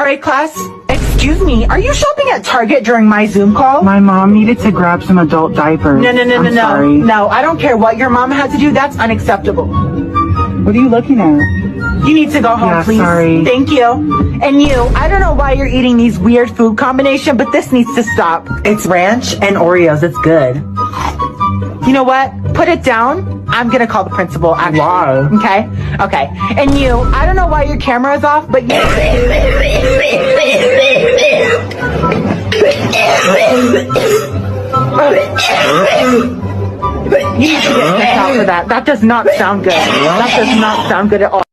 Sorry, class. Excuse me, are you shopping at Target during my Zoom call? My mom needed to grab some adult diapers. No. Sorry. No, I don't care what your mom had to do. That's unacceptable. What are you looking at? You need to go home, Yeah, please. sorry. Thank you. And you, I don't know why you're eating these weird food combination, but this needs to stop. It's ranch and Oreos. It's good. You know what? Put it down. I'm gonna call the principal, actually. Why? Okay. And you, I don't know why your camera is off, but you... You need to get kicked out for that. That does not sound good. That does not sound good at all.